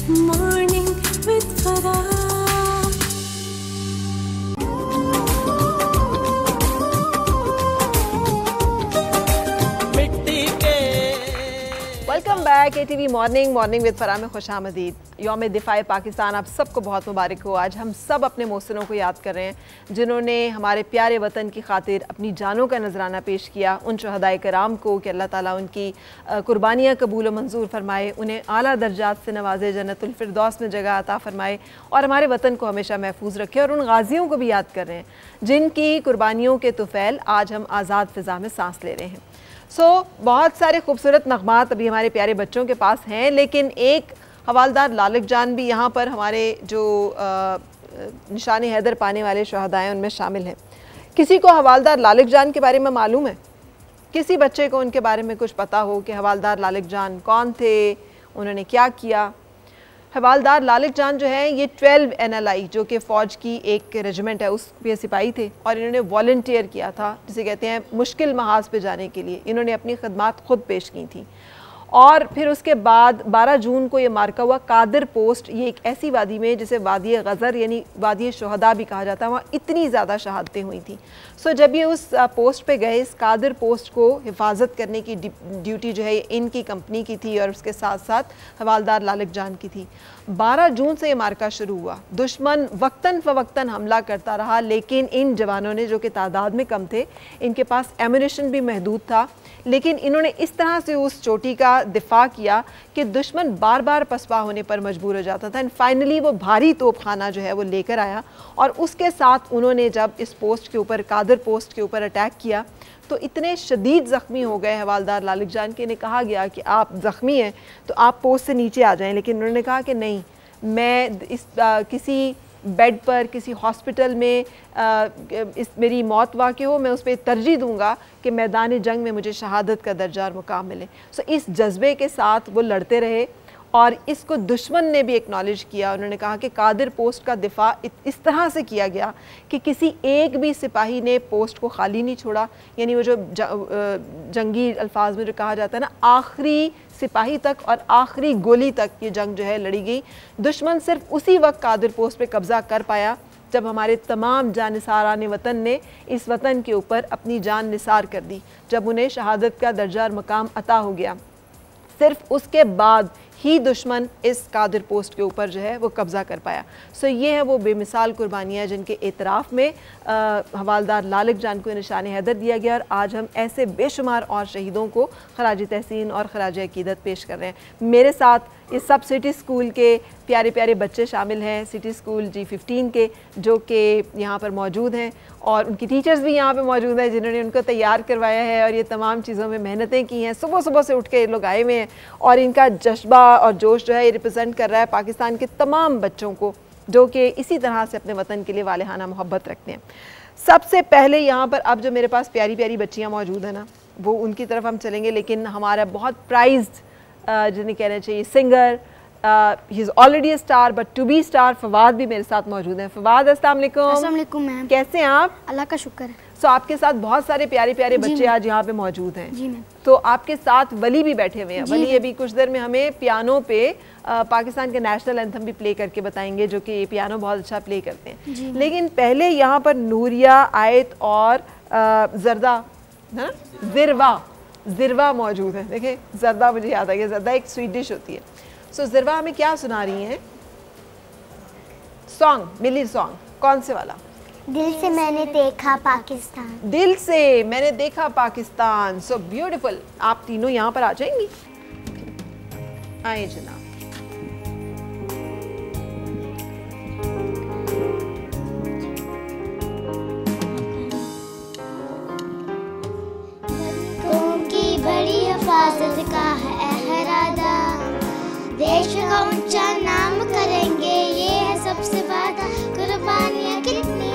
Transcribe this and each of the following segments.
Morning with Farah. Welcome back ATV morning with Farah में खुश आमदीद। यौम दिफाए पाकिस्तान आप सबको बहुत मुबारक हो। आज हम सब अपने मोहसिनों को याद कर रहे हैं जिन्होंने हमारे प्यारे वतन की खातिर अपनी जानों का नजराना पेश किया। उन शहदाए कराम को कि अल्लाह ताला उनकी कुर्बानियाँ कबूल व मंजूर फरमाए, उन्हें आला दर्जात से नवाजे, जन्नतुल फिरदौस में जगह अता फरमाए और हमारे वतन को हमेशा महफूज रखे। और उन गाजियों को भी याद कर रहे हैं जिनकी कुर्बानियों के तुफैल आज हम आज़ाद फ़िज़ा में सांस ले रहे हैं। बहुत सारे खूबसूरत नग़मात अभी हमारे प्यारे बच्चों के पास हैं, लेकिन एक हवालदार लालिक जान भी यहाँ पर हमारे जो निशान हैदर पाने वाले शहदा हैं उनमें शामिल हैं। किसी को हवालदार लालिक जान के बारे में मालूम है? किसी बच्चे को उनके बारे में कुछ पता हो कि हवालदार लालिक जान कौन थे, उन्होंने क्या किया? हवालदार लालिक जान जो है ये 12 NLI जो कि फ़ौज की एक रेजिमेंट है उसके सिपाही थे और इन्होंने वॉलंटियर किया था, जिसे कहते हैं मुश्किल महाज पे जाने के लिए। इन्होंने अपनी खदमात खुद पेश की थी और फिर उसके बाद 12 जून को ये मार्का हुआ कादिर पोस्ट। ये एक ऐसी वादी में जिसे वादी गज़र यानी वादी शहदा भी कहा जाता है, वहाँ इतनी ज़्यादा शहादतें हुई थी। जब ये उस पोस्ट पे गए, इस कादिर पोस्ट को हिफाजत करने की ड्यूटी जो है इनकी कंपनी की थी और उसके साथ साथ हवालदार लालिक जान की थी। 12 जून से ये मार्का शुरू हुआ। दुश्मन वक्तन फ़वक्तन हमला करता रहा, लेकिन इन जवानों ने, जो कि तादाद में कम थे, इनके पास एमुनिशन भी महदूद था, लेकिन इन्होंने इस तरह से उस चोटी का दिफा किया कि दुश्मन बार बार पसपा होने पर मजबूर हो जाता था। एंड फाइनली वो भारी तोपखाना जो है वो लेकर आया और उसके साथ उन्होंने जब इस पोस्ट के ऊपर, कादिर पोस्ट के ऊपर अटैक किया तो इतने शदीद ज़ख्मी हो गए हवालदार लालिक जान के। इन्हें कहा गया कि आप ज़ख्मी हैं तो आप पोस्ट से नीचे आ जाएं, लेकिन उन्होंने कहा कि नहीं, मैं किसी बेड पर, किसी हॉस्पिटल में मेरी मौत वाक़ हो, मैं उस पर तरजीह दूंगा कि मैदान जंग में मुझे शहादत का दर्जा और मुकाम मिले। इस जज्बे के साथ वो लड़ते रहे और इसको दुश्मन ने भी एक्नॉलेज किया। उन्होंने कहा कि कादिर पोस्ट का दिफा इस तरह से किया गया कि किसी एक भी सिपाही ने पोस्ट को खाली नहीं छोड़ा। यानी वो जो जंगी अल्फाज में जो कहा जाता है ना, आखिरी सिपाही तक और आखिरी गोली तक ये जंग जो है लड़ी गई। दुश्मन सिर्फ उसी वक्त कादिर पोस्ट पे कब्ज़ा कर पाया जब हमारे तमाम जानिसारान वतन ने इस वतन के ऊपर अपनी जान निसार कर दी, जब उन्हें शहादत का दर्जा और मकाम अता हो गया। सिर्फ उसके बाद ही दुश्मन इस कादिर पोस्ट के ऊपर जो है वो कब्ज़ा कर पाया। ये है वो बेमिसाल कुर्बानियाँ जिनके एतराफ़ में हवालदार लालिक जान को निशान हैदर दिया गया। और आज हम ऐसे बेशुमार और शहीदों को खराज तहसीन और खराज अकीदत पेश कर रहे हैं। मेरे साथ इस सब सिटी स्कूल के प्यारे प्यारे बच्चे शामिल हैं, सिटी स्कूल G15 के, जो कि यहाँ पर मौजूद हैं और उनकी टीचर्स भी यहाँ पे मौजूद हैं जिन्होंने उनको तैयार करवाया है और ये तमाम चीज़ों में मेहनतें की हैं। सुबह सुबह से उठ के ये लोग आए हुए हैं और इनका जज्बा और जोश जो है ये रिप्रेजेंट कर रहा है पाकिस्तान के तमाम बच्चों को जो कि इसी तरह से अपने वतन के लिए वालेहाना मोहब्बत रखते हैं। सबसे पहले यहाँ पर अब जो मेरे पास प्यारी प्यारी बच्चियाँ मौजूद हैं ना, वो उनकी तरफ हम चलेंगे, लेकिन हमारा बहुत प्राइज्ड जिन्हें कहना चाहिए singer, he is already a star but to be star, Fawad भी मेरे साथ मौजूद हैं। फवाद, अस्सलाम वालेकुम मैम, कैसे हैं आप? अल्लाह का शुक्र है। आपके साथ बहुत सारे प्यारे प्यारे बच्चे आज यहाँ पे मौजूद हैं। जी मैम। तो आपके साथ वली भी बैठे हुए हैं। वली अभी कुछ देर में हमें पियानो पे पाकिस्तान के नेशनल एंथम भी प्ले करके बताएंगे, जो कि पियानो बहुत अच्छा प्ले करते हैं। लेकिन पहले यहाँ पर नूरिया, आयत और जरदा है ना, ज़िरवा मौजूद है। देखिए जरदा मुझे याद आ गया, जरदा एक स्वीट डिश होती है। ज़िरवा हमें क्या सुना रही हैं? सॉन्ग, मिली सॉन्ग, कौन से वाला? दिल से मैंने देखा पाकिस्तान। दिल से मैंने देखा पाकिस्तान। So beautiful. आप तीनों यहाँ पर आ जाएंगी? आए जनाब। बड़ी हिफाजत का है इरादा, देश का ऊंचा नाम करेंगे ये है सबसे वादा। कुर्बानियाँ कितनी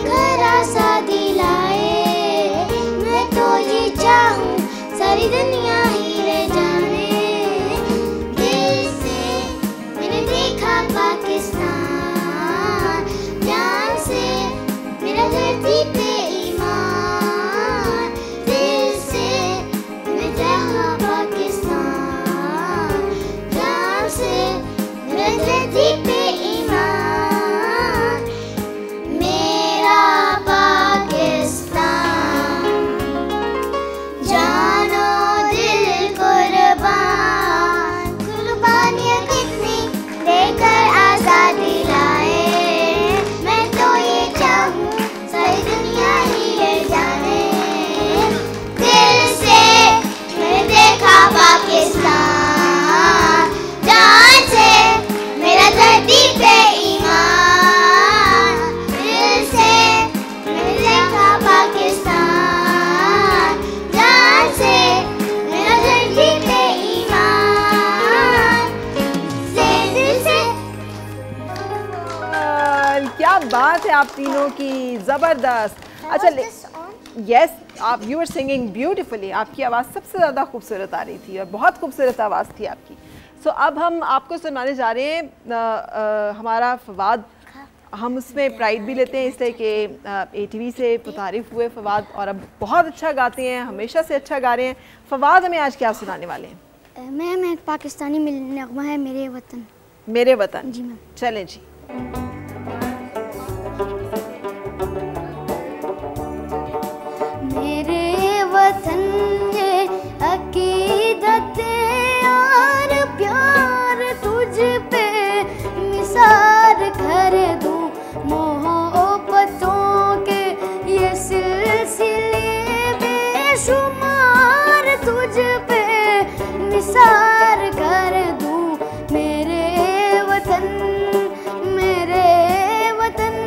घर सा दिलाए, मैं तो ये चाहूँ सारी दुनिया ही रह जाने। दिल से मैंने देखा पाकिस्तान, जान से मेरा धरती पे क्या बात है आप तीनों की, ज़बरदस्त। अच्छा यस, आप यू आर सिंगिंग ब्यूटीफुली, आपकी आवाज़ सबसे ज़्यादा खूबसूरत आ रही थी और बहुत खूबसूरत आवाज़ थी आपकी। सो अब हम आपको सुनाने जा रहे हैं हमारा फवाद, हम उसमें प्राइड भी लेते हैं इसलिए कि ATV से मुतारिफ हुए फवाद और अब बहुत अच्छा गाते हैं, हमेशा से अच्छा गा रहे हैं। फवाद हमें आज क्या सुनाने वाले हैं? मैम एक पाकिस्तानी नगमा है मेरे वतन। मेरे वतन? जी मैम। चलें जी। मेरे वतन ये अकीदत और प्यार तुझ पे निसार कर दूं, मोहब्बतों के ये सिलसिले बेशुमार तुझ पे निसार कर दूं। मेरे वतन, मेरे वतन।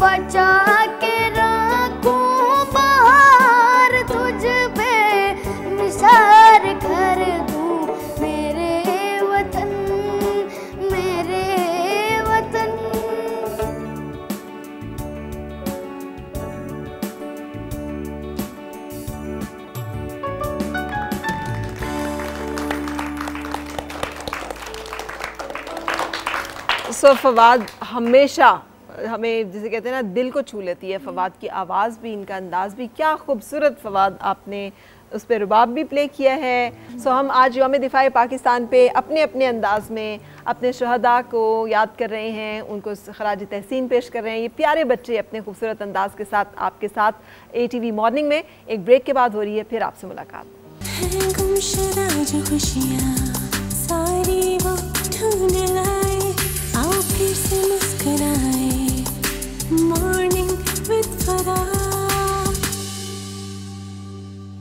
बचा के रखूं बाहर तुझ पे निसार कर दूं। मेरे वतन, मेरे वतन। सो फवाद हमेशा हमें जिसे कहते हैं ना दिल को छू लेती है फवाद की आवाज़ भी, इनका अंदाज़ भी, क्या खूबसूरत फवाद आपने उस पर रुबाब भी प्ले किया है। सो हम आज यौम दिफाए पाकिस्तान पे अपने अपने अंदाज़ में अपने शहदा को याद कर रहे हैं, उनको खराज तहसीन पेश कर रहे हैं। ये प्यारे बच्चे अपने खूबसूरत अंदाज़ के साथ आपके साथ ATV मॉर्निंग में एक ब्रेक के बाद हो रही है, फिर आपसे मुलाकात। गुमशुदा जो खुशियाँ सारी वो ढूंढ लाई।